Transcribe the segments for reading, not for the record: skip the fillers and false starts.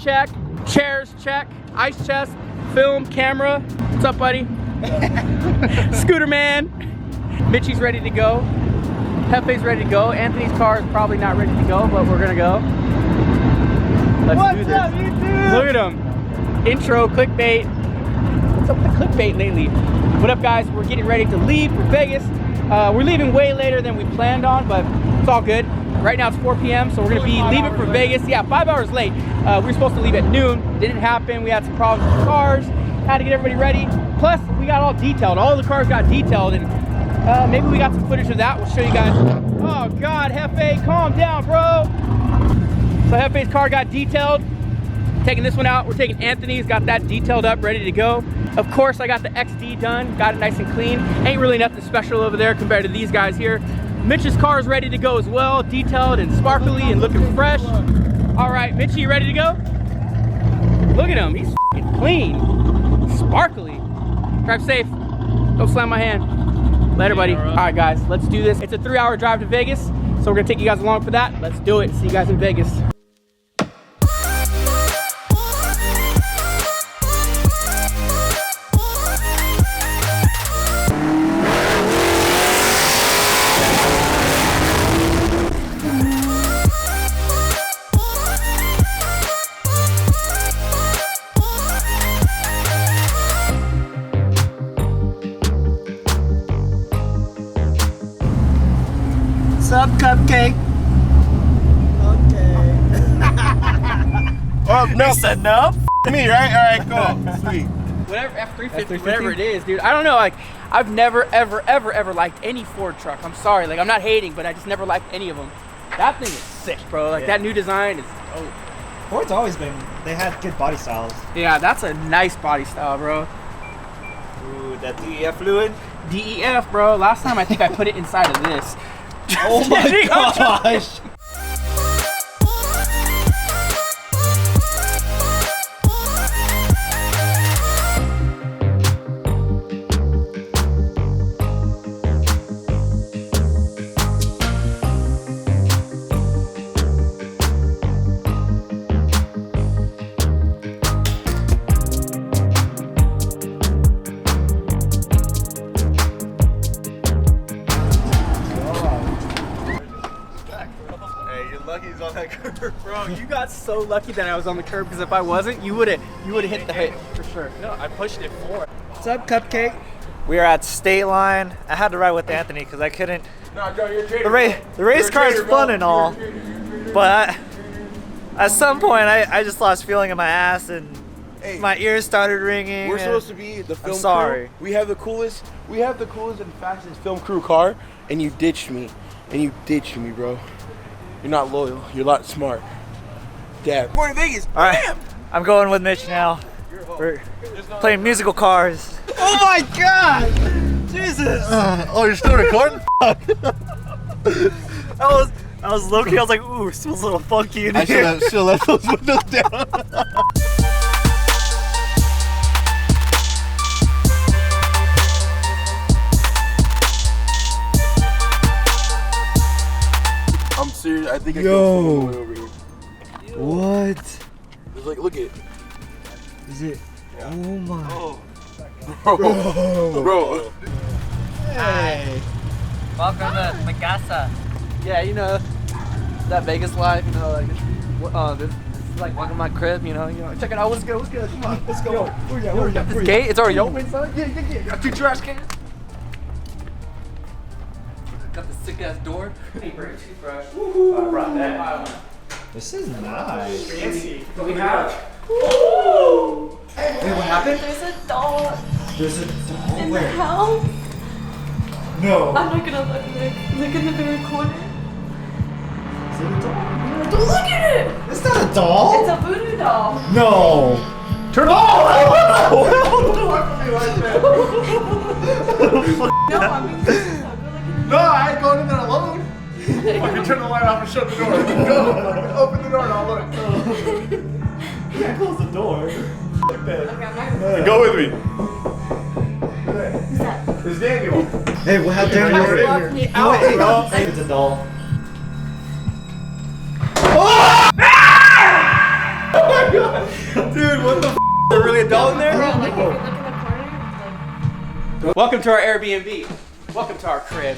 check. Chairs, check. Ice chest, film, camera. What's up, buddy? Scooter man. Mitchie's ready to go. Jefe's ready to go. Anthony's car is probably not ready to go, but we're gonna go. Let's do this. What's up, YouTube? Look at him. Intro, clickbait. What's up with the clickbait lately? What up, guys? We're getting ready to leave for Vegas. We're leaving way later than we planned on, but it's all good. Right now it's 4 p.m., so we're gonna be leaving for Vegas. Yeah, 5 hours late. We were supposed to leave at noon. Didn't happen. We had some problems with the cars. Had to get everybody ready. Plus, we got all detailed. All the cars got detailed, and maybe we got some footage of that. We'll show you guys. Oh God, Jefe, calm down, bro. So Jefe's car got detailed. Taking this one out. We're taking Anthony's. Got that detailed up, ready to go. Of course, I got the XD done. Got it nice and clean. Ain't really nothing special over there compared to these guys here. Mitch's car is ready to go as well. Detailed and sparkly and looking fresh. All right, Mitch, you ready to go? Look at him. He's f***ing clean. Sparkly. Drive safe. Don't slam my hand. Later, buddy. All right, guys, let's do this. It's a 3-hour drive to Vegas, so we're gonna take you guys along for that. Let's do it. See you guys in Vegas. What's up, cupcake? Okay. Oh, no. You said no? Me, right? All right, cool. Sweet. Whatever, F350, whatever it is, dude. I don't know, like, I've never, ever liked any Ford truck. I'm sorry, like, I'm not hating, but I just never liked any of them. That thing is sick, bro. Like, that new design is, oh. Ford's always been, they had good body styles. Yeah, that's a nice body style, bro. Ooh, that DEF fluid? DEF, bro. Last time I think I put it inside of this. Oh my gosh! Bro, you got so lucky that I was on the curb, because if I wasn't, you would have hit the hit for sure. No, I pushed it forward. What's up, cupcake? We are at State Line. I had to ride with Anthony because I couldn't. No, Joe, you're a traitor. The race car is fun and all, but at some point I just lost feeling in my ass and my ears started ringing. We're supposed to be the film crew. We have the coolest and fastest film crew car, and you ditched me. Bro. You're not loyal. You're a lot smart. Dad. Born in Vegas. All right. I'm going with Mitch now. We're playing musical cars. Oh my God! Jesus! Oh, you're still recording? I was low key. I was like, ooh, it smells a little funky in here. I should have left those windows down. I'm serious. I think I killed someone over here. What? It's like, look at it. Is it? Yeah. Oh my. Oh. Bro. Hey. Welcome to Magasa. Yeah, you know, that Vegas life, you know, like, this is like welcome to my crib, you know, check it out, what's good, come on, let's go. Where you got this gate? It's already open, son? Yeah, got 2 trash cans. Got the sick ass door. Hey, bring a toothbrush. I brought that. This is nice. Fancy. What we have? Woo! Wait, what happened? There's a doll There's a doll. in the house. No. I'm not gonna look in the very corner. Is it a doll? Don't look at it! It's not a doll. It's a voodoo doll. No. Turn No, No, I'm being serious. I'll go look in the No, I ain't going in there alone. Fucking turn the light off and shut the door. Go. Open the door and I'll look. You can't close the door. Like that. Okay, I'm not gonna. Go with me. Who's that? It's Daniel. Hey, what happened? You guys locked me out, bro. It's a doll. Oh! Dude, what the f? They're really adult in there? Bro, like if you look in the corner, Welcome to our Airbnb. Welcome to our crib.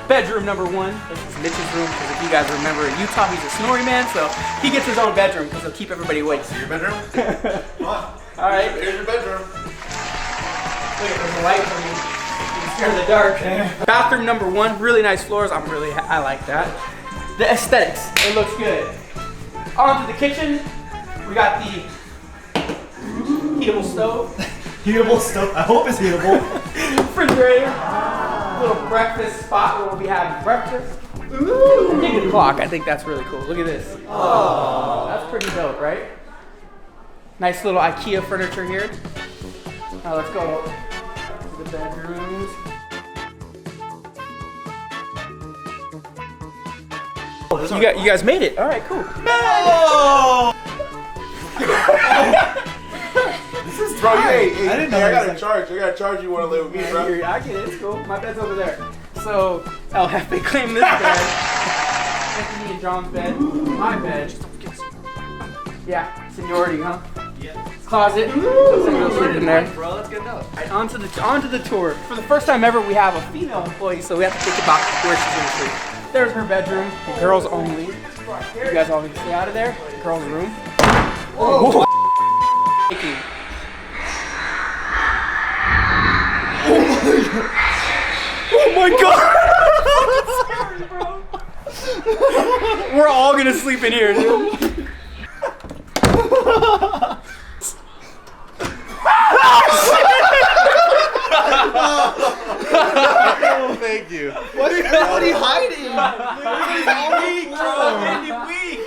Bedroom number 1. This is Mitch's room, because if you guys remember in Utah, he's a snoring man, so he gets his own bedroom because he'll keep everybody awake. Your bedroom? Come on. All right. Here's your bedroom. Look at there's a light for me. You can scare the dark. Bathroom number 1. Really nice floors. I like that. The aesthetics. It looks good. On to the kitchen. We got the heatable stove. Heatable stuff. I hope it's heatable. Refrigerator. Little breakfast spot where we'll be having breakfast. Ooh. Dig the clock. I think that's really cool. Look at this. Oh, that's pretty dope, right? Nice little IKEA furniture here. Now let's go to the bedrooms. You guys made it. All right, cool. Oh! Bro, hey, I didn't know I that gotta was charge. I gotta charge you. Want to live with me, bro? I get it. It's cool. My bed's over there. So El Jefe claimed this bed. Anthony and John's bed. My bed. Yeah, seniority, huh? Yeah. Closet. Looks like in there. Bro, let's get out. Right, onto the tour. For the first time ever, we have a female employee, so we have to think about where she's gonna sleep. There's her bedroom, girls only. You guys all need to stay out of there. Girls' room. Whoa. Oh my god! We're all gonna sleep in here, dude. Oh, thank you. What are you hiding? Weak, bro. Weak.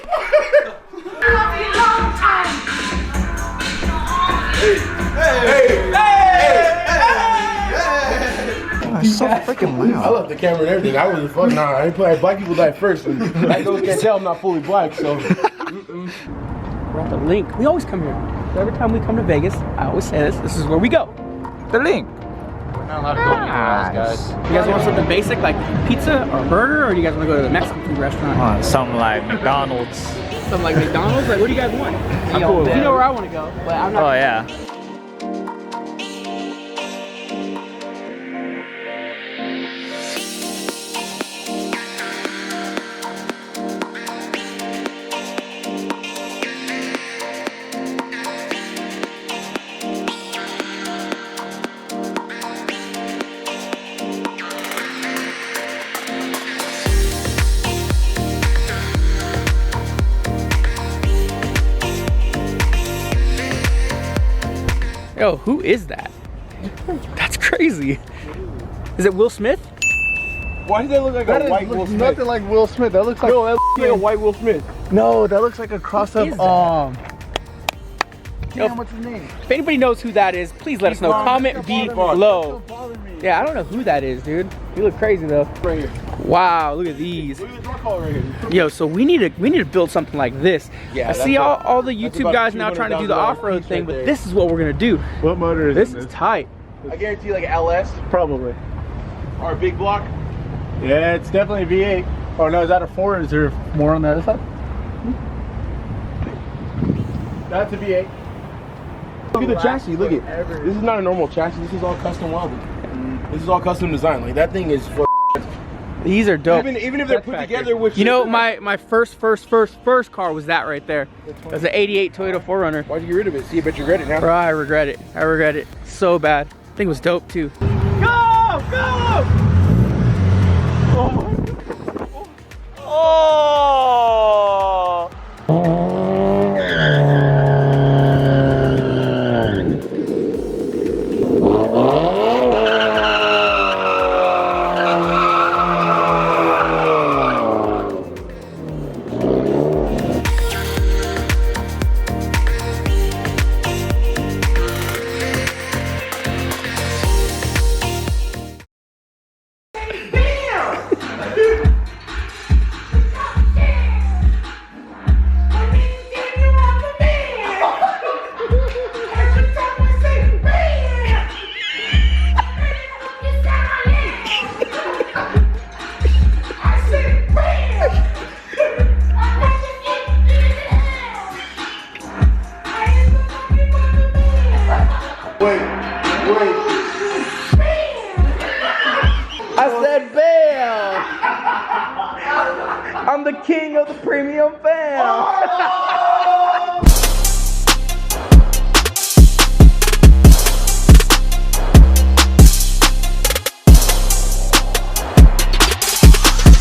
It's so freaking I loud. left the camera and everything. I wasn't fucking. Nah, I ain't playing. Black people die first. And I can't tell I'm not fully black, so. We're at the link. We always come here. So every time we come to Vegas, I always say this. This is where we go. The link. We're not allowed to go anywhere else, guys. You guys want something basic like pizza or burger, or do you guys want to go to the Mexican food restaurant? Something like McDonald's. Something like McDonald's? Like, what do you guys want? I'm cool. You know where I want to go, but I'm not. Oh yeah. Yo, who is that? That's crazy. Is it Will Smith? Why does that look like a white Will Smith? Nothing like Will Smith. That looks like No, that looks like a white Will Smith. no. That looks like a cross Who is of that? Damn, what's his name? If anybody knows who that is, please let us know. Comment below. Yeah, I don't know who that is, dude. You look crazy though. Right here. Wow, look at these. Look at this rock hall right here. Yo, so we need to build something like this. Yeah, I see that's all the that's YouTube about guys now trying to do the $200,000 off-road piece thing, right but there. this is what we're gonna do. What motor is This in is tight. I guarantee like LS Probably. or a big block. Yeah, it's definitely a V8. Oh no, is that a 4 or is there more on the other side? That's a V8. Look at the chassis. Look at this is not a normal chassis. This is all custom welded. This is all custom design. Like that thing is. These are dope. Even if they're put together with. You know, my first car was that right there. It was an '88 Toyota 4Runner. Why'd you get rid of it? See, I bet you regret it now. Bro, I regret it. I regret it so bad. I think it was dope too. Go! Go! Oh. said bail. I'm the king of the premium fam.